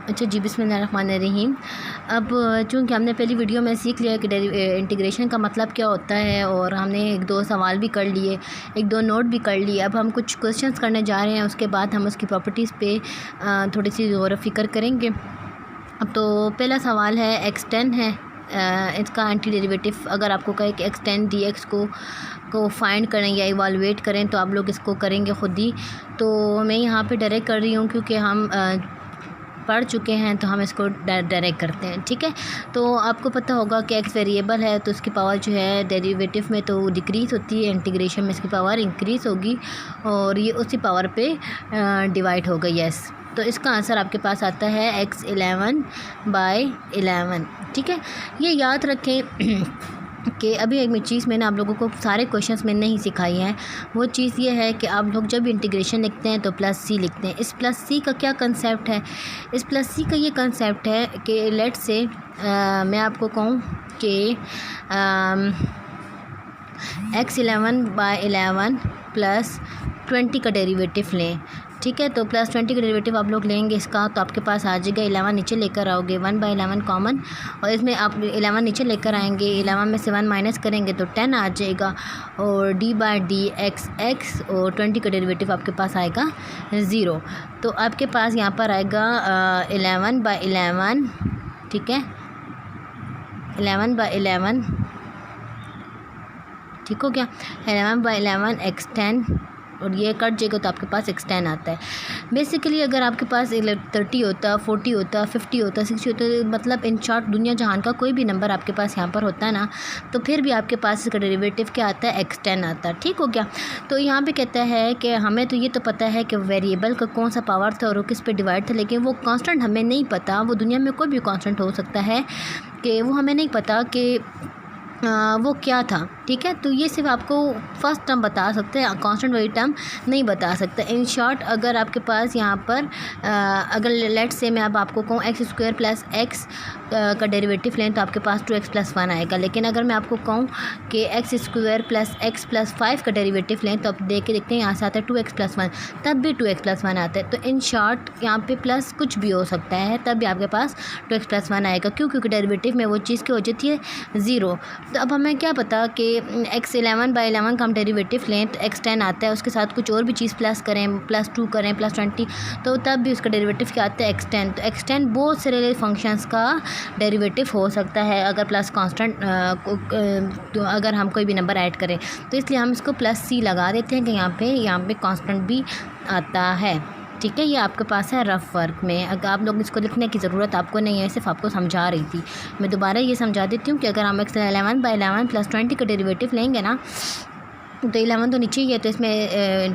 अच्छा जी, बिस्मिल्लाहिर्रहमानिर्रहीम। अब चूँकि हमने पहली वीडियो में सीख लिया कि इंटीग्रेशन का मतलब क्या होता है और हमने एक दो सवाल भी कर लिए, एक दो नोट भी कर लिए। अब हम कुछ क्वेश्चंस करने जा रहे हैं, उसके बाद हम उसकी प्रॉपर्टीज़ पे थोड़ी सी गौर व फ़िक्र करेंगे। अब तो पहला सवाल है x10 है, इसका एंटी डेरिवेटिव अगर आपको कहे कि x10 dx को फाइंड करें या इवालुएट करें तो आप लोग इसको करेंगे ख़ुद ही। तो मैं यहाँ पे डायरेक्ट कर रही हूँ क्योंकि हम पढ़ चुके हैं, तो हम इसको डायरेक्ट करते हैं, ठीक है। तो आपको पता होगा कि x वेरिएबल है तो इसकी पावर जो है डेरिवेटिव में तो डिक्रीज़ होती है, इंटीग्रेशन में इसकी पावर इंक्रीज़ होगी और ये उसी पावर पे डिवाइड होगा। यस, तो इसका आंसर आपके पास आता है x11/11, ठीक है। ये याद रखें कि अभी एक चीज़ मैंने आप लोगों को सारे क्वेश्चंस में नहीं सिखाई है। वो चीज़ ये है कि आप लोग जब इंटीग्रेशन लिखते हैं तो प्लस सी लिखते हैं। इस प्लस सी का क्या कंसेप्ट है? इस प्लस सी का ये कंसेप्ट है कि लेट्स से मैं आपको कहूँ कि x11/11 प्लस 20 का डेरिवेटिव लें, ठीक है। तो प्लस 20 का डेरिवेटिव आप लोग लेंगे इसका, तो आपके पास आ जाएगा 11 नीचे लेकर आओगे 1/11 कॉमन, और इसमें आप 11 नीचे लेकर आएंगे, 11 में से 1 माइनस करेंगे तो 10 आ जाएगा, और d/dx और 20 का डेरिवेटिव आपके पास आएगा 0। तो आपके पास यहाँ पर आएगा 11/11, ठीक है, 11/11, ठीक हो गया। 11/11 x10 और ये कट जाएगा तो आपके पास x10 आता है। बेसिकली अगर आपके पास 30 होता, 40 होता, 50 होता, 60 होता, मतलब इन शॉर्ट दुनिया जहान का कोई भी नंबर आपके पास यहाँ पर होता है ना, तो फिर भी आपके पास इसका डेरिवेटिव क्या आता है? x10 आता है, ठीक हो गया। तो यहाँ पे कहता है कि हमें तो ये तो पता है कि वेरिएबल का कौन सा पावर था और वो किस पे डिवाइड था, लेकिन वो कांस्टेंट हमें नहीं पता। वो दुनिया में कोई भी कांस्टेंट हो सकता है कि वो हमें नहीं पता कि वो क्या था, ठीक है। तो ये सिर्फ आपको फर्स्ट टर्म बता सकते हैं, कांस्टेंट वाली टर्म नहीं बता सकता। इन शॉर्ट अगर आपके पास यहाँ पर अगर लेट्स से मैं अब आपको कहूँ x² प्लस x का डेरिवेटिव लें तो आपके पास 2x + 1 आएगा। लेकिन अगर मैं आपको कहूँ कि x² प्लस x + 5 का डेरिवेटिव लें तो आप देखते हैं यहाँ से आता है 2x + 1, तब भी 2x + 1 आता है। तो इन शॉर्ट यहाँ पे प्लस कुछ भी हो सकता है, तब भी आपके पास 2x + 1 आएगा। क्योंकि डेरिवेटिव में वो चीज़ की हो जाती है 0। तो अब हमें क्या पता कि x11/11 का हम डेरिवेटिव लें तो x10 आता है, उसके साथ कुछ और भी चीज़ प्लस करें, +2 करें, +20, तो तब भी उसका डेरिवेटिव क्या आता है? x10। तो x10 बहुत सारे फंक्शंस का डेरिवेटिव हो सकता है अगर प्लस कांस्टेंट तो अगर हम कोई भी नंबर ऐड करें, तो इसलिए हम इसको +c लगा देते हैं कि यहाँ पे कांस्टेंट भी आता है, ठीक है। ये आपके पास है रफ़ वर्क में। अगर आप लोग इसको लिखने की ज़रूरत आपको नहीं है, सिर्फ आपको समझा रही थी। मैं दोबारा ये समझा देती हूँ कि अगर हम x11/11 प्लस 20 का डेरिवेटिव लेंगे ना, तो 11 तो नीचे ही है, तो इसमें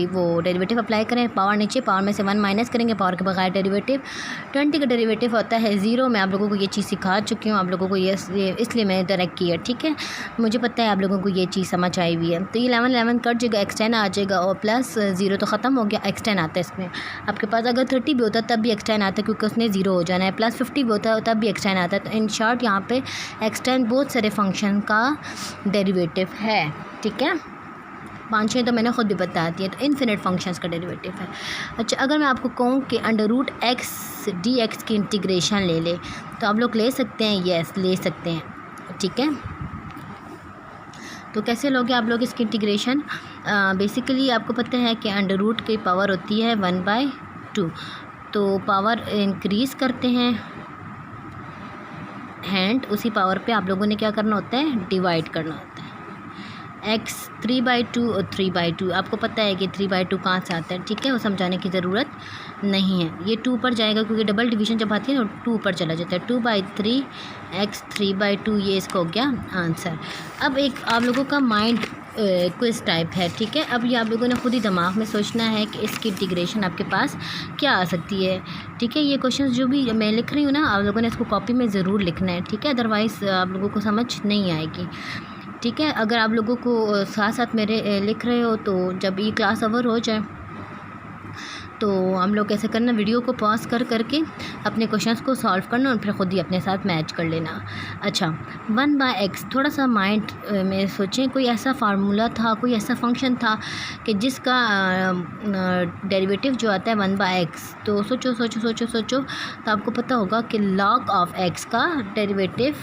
वो डेरिवेटिव अप्लाई करें, पावर नीचे, पावर में से 1 माइनस करेंगे, पावर के बगैर डेरिवेटिव। 20 का डेरिवेटिव होता है 0। मैं आप लोगों को ये चीज़ सिखा चुकी हूँ, आप लोगों को ये इसलिए मैंने डायरेक्ट किया, ठीक है। मुझे पता है आप लोगों को ये चीज़ समझ आई हुई है। तो 11 कट जाएगा, x10 आ जाएगा, और प्लस 0 तो ख़त्म हो गया, x10 आता है इसमें। आपके पास अगर 30 भी होता तब भी x10 आता है, क्योंकि उसने 0 हो जाना है। प्लस 50 भी होता है तब भी x10 आता है। तो इन शॉर्ट यहाँ पे x10 बहुत सारे फंक्शन का डेरिवेटिव है, ठीक है। 5-6 तो मैंने ख़ुद भी बता दिया। तो इन्फिनिट फंक्शंस का डेरिवेटिव है। अच्छा, अगर मैं आपको कहूँ कि √x dx की इंटीग्रेशन ले ले, तो आप लोग ले सकते हैं? यस, ले सकते हैं, ठीक है। तो कैसे लोगे आप लोग इसकी इंटीग्रेशन? बेसिकली आपको पता है कि √ की पावर होती है 1/2, तो पावर इंक्रीज़ करते हैं हैंड, उसी पावर पे आप लोगों ने क्या करना होता है? डिवाइड करना होता है। x 3/2 और 3/2, आपको पता है कि 3/2 कहाँ से आता है, ठीक है, वो समझाने की ज़रूरत नहीं है। ये 2 पर जाएगा क्योंकि डबल डिवीज़न जब आती है तो 2 पर चला जाता है। 2/3 x 3/2, ये इसका हो गया आंसर। अब एक आप लोगों का माइंड क्विज टाइप है, ठीक है। अब ये आप लोगों ने खुद ही दिमाग में सोचना है कि इसकी इंटीग्रेशन आपके पास क्या आ सकती है, ठीक है। ये क्वेश्चन जो भी मैं लिख रही हूँ ना, आप लोगों ने इसको कॉपी में ज़रूर लिखना है, ठीक है, अदरवाइज़ आप लोगों को समझ नहीं आएगी, ठीक है। अगर आप लोगों को साथ साथ मेरे लिख रहे हो, तो जब ये क्लास ओवर हो जाए तो हम लोग कैसे करना, वीडियो को पॉज कर करके अपने क्वेश्चंस को सॉल्व करना और फिर ख़ुद ही अपने साथ मैच कर लेना। अच्छा, 1/x, थोड़ा सा माइंड में सोचें, कोई ऐसा फार्मूला था, कोई ऐसा फंक्शन था कि जिसका डेरिवेटिव जो आता है 1/x, तो सोचो सोचो सोचो सोचो, तो आपको पता होगा कि log ऑफ x का डेरिवेटिव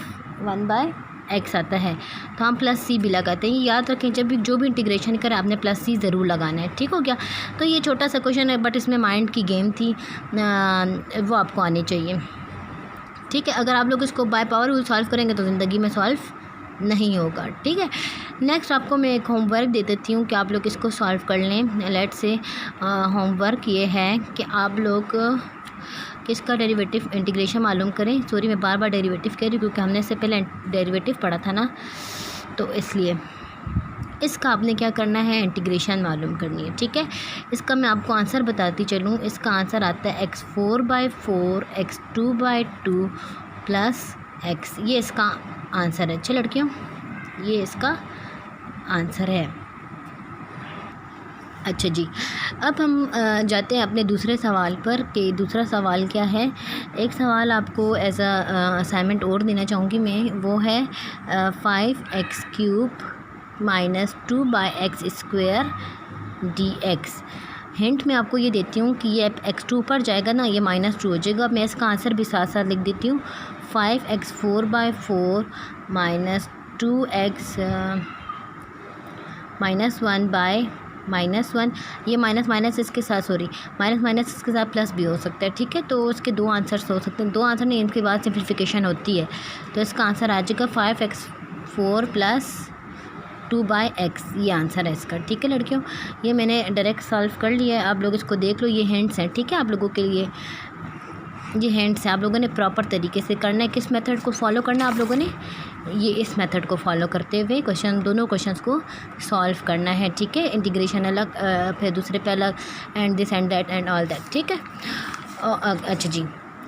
1/x आता है। तो हम प्लस सी भी लगाते हैं। याद रखें, जब भी जो भी इंटीग्रेशन करें आपने प्लस सी ज़रूर लगाना है। ठीक हो गया। तो ये छोटा सा क्वेश्चन है बट इसमें माइंड की गेम थी, वो आपको आनी चाहिए। ठीक है, अगर आप लोग इसको बाय पावर रूल सॉल्व करेंगे तो ज़िंदगी में सॉल्व नहीं होगा। ठीक है, नेक्स्ट आपको मैं एक होमवर्क दे देती हूँ कि आप लोग इसको सॉल्व कर लें। लेट्स से होमवर्क ये है कि आप लोग किसका डेरिवेटिव इंटीग्रेशन मालूम करें। सॉरी, मैं बार बार डेरिवेटिव कह रही हूँ क्योंकि हमने इससे पहले डेरिवेटिव पढ़ा था ना, तो इसलिए इसका आपने क्या करना है, इंटीग्रेशन मालूम करनी है। ठीक है, इसका मैं आपको आंसर बताती चलूँ। इसका आंसर आता है x4/4 x2/2 प्लस x। ये इसका आंसर है। अच्छा लड़कियों, ये इसका आंसर है। अच्छा जी, अब हम जाते हैं अपने दूसरे सवाल पर कि दूसरा सवाल क्या है। एक सवाल आपको एज असाइनमेंट और देना चाहूँगी मैं, वो है 5x³ - 2/x² dx। हिंट मैं आपको ये देती हूँ कि ये x2 ऊपर जाएगा ना, ये -2 हो जाएगा। मैं इसका आंसर भी साथ साथ लिख देती हूँ, 5x4/4 - 2x -1/-1। ये माइनस माइनस इसके साथ, सॉरी, माइनस माइनस इसके साथ प्लस भी हो सकता है। ठीक है, तो इसके दो आंसर्स हो सकते हैं। दो आंसर नहीं, इनके बाद सिंप्लीफिकेशन होती है, तो इसका आंसर आ जाएगा 5x4 + 2/x। ये आंसर है इसका। ठीक है लड़कियों, ये मैंने डायरेक्ट सॉल्व कर लिया है। आप लोग इसको देख लो, ये हिंट्स हैं। ठीक है, आप लोगों के लिए ये हिंट्स हैं। आप लोगों ने प्रॉपर तरीके से करना है। किस मेथड को फॉलो करना है आप लोगों ने, ये इस मेथड को फॉलो करते हुए दोनों क्वेश्चंस को सॉल्व करना है। ठीक है, इंटीग्रेशन अलग, फिर दूसरे पे अलग, and this and that and all that. ठीक है, अच्छा जी,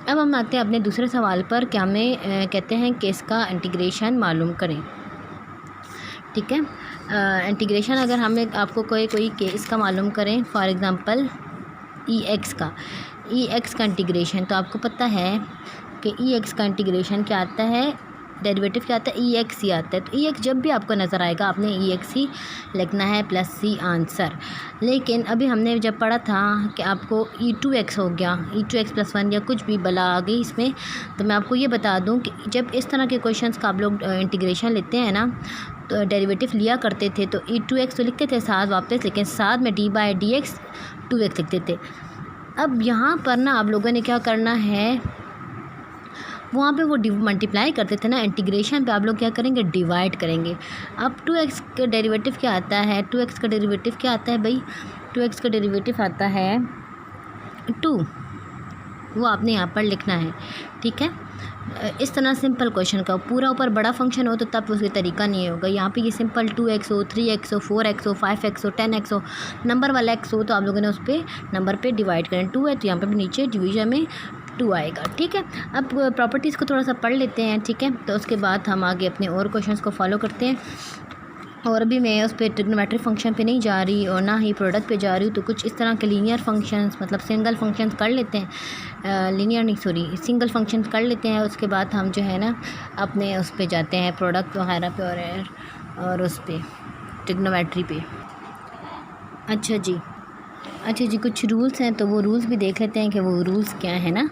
अब हम आते हैं अपने दूसरे सवाल पर कि हमें कहते हैं कि इसका इंटीग्रेशन मालूम करें। ठीक है, इंटीग्रेशन अगर हमें आपको कोई केस का मालूम करें, फॉर एग्ज़ाम्पल EX का इंटीग्रेशन, तो आपको पता है कि EX का इंटीग्रेशन क्या आता है, डेरिवेटिव क्या आता है, EX ही आता है। तो EX जब भी आपको नज़र आएगा आपने EX ही लिखना है प्लस C आंसर। लेकिन अभी हमने जब पढ़ा था कि आपको E2X हो गया, E2X + 1 या कुछ भी बला आ गई इसमें, तो मैं आपको ये बता दूं कि जब इस तरह के क्वेश्चंस का आप लोग इंटीग्रेशन लेते हैं ना, तो डेरिवेटिव लिया करते थे तो E2X तो लिखते थे साथ वापस, लेकिन साथ में d/dx 2x लिखते थे। अब यहाँ पर ना आप लोगों ने क्या करना है, वहाँ पे वो मल्टीप्लाई करते थे ना, इंटीग्रेशन पे आप लोग क्या करेंगे, डिवाइड करेंगे। अब 2x का डेरिवेटिव क्या आता है, 2x का डेरिवेटिव क्या आता है भाई, 2x का डेरिवेटिव आता है 2, वो आपने यहाँ पर लिखना है। ठीक है, इस तरह सिंपल क्वेश्चन का पूरा ऊपर बड़ा फंक्शन हो तो तब उसका तरीका नहीं होगा। यहाँ पे ये सिंपल 2x हो, 3x हो, 4x हो, 5x हो, 10x हो, नंबर वाला x हो, तो आप लोगों ने उस पर नंबर पे डिवाइड करना। 2 है तो यहाँ पे भी नीचे डिवीजन में 2 आएगा। ठीक है, अब प्रॉपर्टीज़ को थोड़ा सा पढ़ लेते हैं। ठीक है, तो उसके बाद हम आगे अपने और क्वेश्चंस को फॉलो करते हैं। और अभी मैं उस पर ट्रिग्नोमेट्रिक फंक्शन पे नहीं जा रही और ना ही प्रोडक्ट पे जा रही हूँ, तो कुछ इस तरह के लीनियर फंक्शंस, मतलब सिंगल फंक्शंस कर लेते हैं, लीनियर नहीं सॉरी सिंगल फंक्शंस कर लेते हैं। उसके बाद हम जो है ना अपने उस पे जाते हैं प्रोडक्ट वगैरह पे और उस पर ट्रिग्नोमेट्री पे। अच्छा जी, कुछ रूल्स हैं तो वो रूल्स भी देख लेते हैं कि वो रूल्स क्या है ना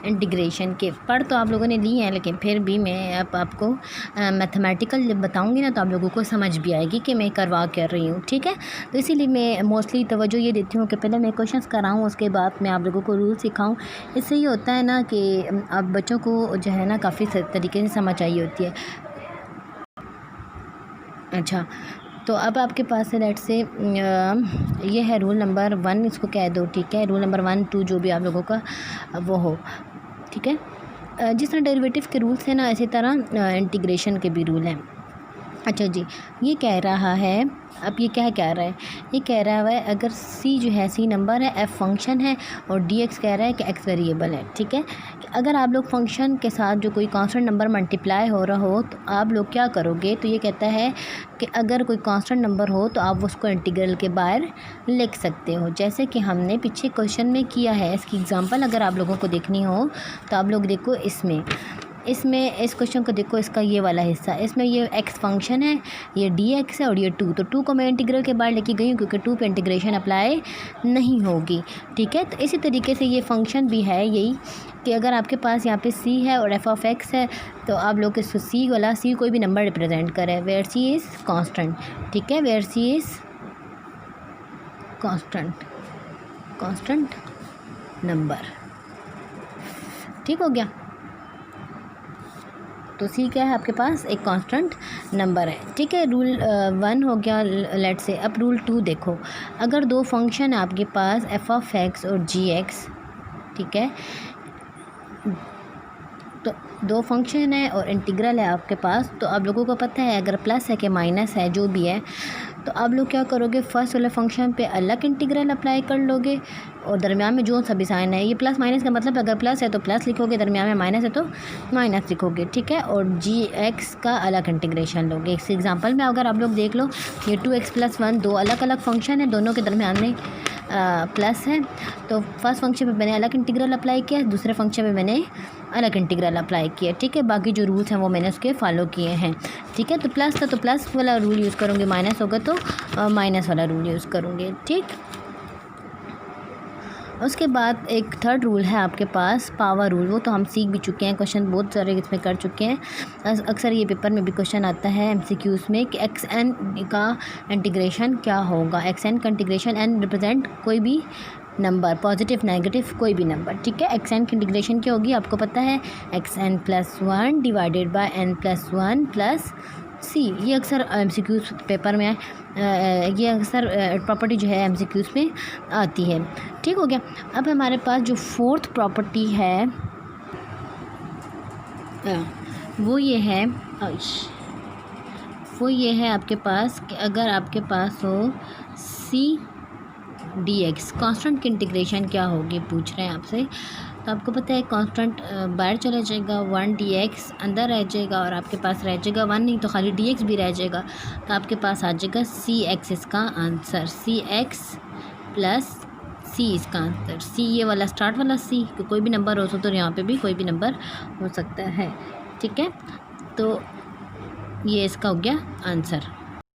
इंटीग्रेशन के। पढ़ तो आप लोगों ने ली हैं, लेकिन फिर भी मैं अब आपको मैथमेटिकल जब बताऊंगी ना तो आप लोगों को समझ भी आएगी कि मैं करवा क्या रही हूँ। ठीक है, तो इसीलिए मैं मोस्टली तवज्जो ये देती हूँ कि पहले मैं क्वेश्चंस कराऊँ, उसके बाद मैं आप लोगों को रूल सिखाऊँ। इससे ये होता है ना कि आप बच्चों को जो है ना काफ़ी तरीके से समझ आई होती है। अच्छा, तो अब आपके पास है लेट से ये है रूल नंबर 1, इसको कह दो। ठीक है, रूल नंबर 1, 2 जो भी आप लोगों का वो हो। ठीक है, जिस तरह डेरिवेटिव के रूल्स हैं ना, इसी तरह इंटीग्रेशन के भी रूल हैं। अच्छा जी, ये कह रहा है, अब ये क्या कह रहा है, ये कह रहा है अगर सी जो है सी नंबर है, एफ फंक्शन है और डी एक्स कह रहा है कि एक्स वेरिएबल है। ठीक है, अगर आप लोग फंक्शन के साथ जो कोई कांस्टेंट नंबर मल्टीप्लाई हो रहा हो तो आप लोग क्या करोगे, तो ये कहता है कि अगर कोई कांस्टेंट नंबर हो तो आप उसको इंटीग्रल के बाहर लिख सकते हो, जैसे कि हमने पीछे क्वेश्चन में किया है। इसकी एग्जांपल अगर आप लोगों को देखनी हो तो आप लोग देखो इस क्वेश्चन को देखो, इसका ये वाला हिस्सा, इसमें ये एक्स फंक्शन है, ये डी एक्स है और ये टू, तो टू को मैं इंटीग्रल के बाहर लेके गई हूँ क्योंकि टू पे इंटीग्रेशन अप्लाई नहीं होगी। ठीक है, तो इसी तरीके से ये फंक्शन भी है यही कि अगर आपके पास यहाँ पे सी है और एफ ऑफ एक्स है तो आप लोग इसको सी वाला, सी कोई भी नंबर रिप्रेजेंट करें, वेयर सी इज़ कॉन्स्टेंट। ठीक है, where C is constant number. ठीक हो गया, तो सी क्या है आपके पास, एक कांस्टेंट नंबर है। ठीक है, रूल 1 हो गया लेट से। अब रूल 2 देखो, अगर दो फंक्शन है आपके पास एफ ऑफ एक्स और जी एक्स, ठीक है, तो दो फंक्शन है और इंटीग्रल है आपके पास, तो आप लोगों को पता है अगर प्लस है कि माइनस है जो भी है, तो आप लोग क्या करोगे, फर्स्ट वाले फंक्शन पे अलग इंटीग्रल अप्लाई कर लोगे और दरमियान में जो सभी साइन है, ये प्लस माइनस का मतलब अगर प्लस है तो प्लस लिखोगे, दरमियान में माइनस है तो माइनस लिखोगे। ठीक है, और जी एक्स का अलग इंटीग्रेशन लोगे। इस एग्जांपल में अगर आप लोग देख लो, ये 2x + 1 दो अलग अलग फंक्शन है, दोनों के दरमियान में प्लस है, तो फर्स्ट फंक्शन पे मैंने अलग इंटीग्रल अप्लाई किया, दूसरे फंक्शन पे मैंने अलग इंटीग्रल अप्लाई किया। ठीक है, बाकी जो रूल्स हैं वो मैंने उसके फॉलो किए हैं। ठीक है, तो प्लस था तो प्लस वाला रूल यूज़ करूँगी, माइनस होगा तो माइनस वाला रूल यूज़ करूँगी। ठीक, उसके बाद एक थर्ड रूल है आपके पास, पावर रूल, वो तो हम सीख भी चुके हैं, क्वेश्चन बहुत सारे इसमें कर चुके हैं। अक्सर ये पेपर में भी क्वेश्चन आता है एमसीक्यूज़ में कि एक्स एन का इंटीग्रेशन क्या होगा। एक्स एन का इंटीग्रेशन, एन रिप्रेजेंट कोई भी नंबर, पॉजिटिव नेगेटिव कोई भी नंबर। ठीक है, एक्स एन की इंटीग्रेशन क्या होगी आपको पता है, x n + 1 divided by n + 1 + C. ये अक्सर एमसीक्यूज़ पेपर में ये अक्सर प्रॉपर्टी जो है एमसीक्यूज़ में आती है। ठीक हो गया, अब हमारे पास जो फोर्थ प्रॉपर्टी है वो ये है आपके पास कि अगर आपके पास हो सी डी एक्स, कॉन्स्टेंट की इंटीग्रेशन क्या होगी पूछ रहे हैं आपसे, तो आपको पता है कांस्टेंट बाहर चला जाएगा, 1 dx अंदर रह जाएगा और आपके पास रह जाएगा 1 नहीं तो खाली dx भी रह जाएगा, तो आपके पास आ जाएगा cx इसका आंसर, cx + c इसका आंसर। c ये वाला स्टार्ट वाला c, कोई भी नंबर हो सकता है, तो यहाँ पे भी कोई भी नंबर हो सकता है। ठीक है, तो ये इसका हो गया आंसर।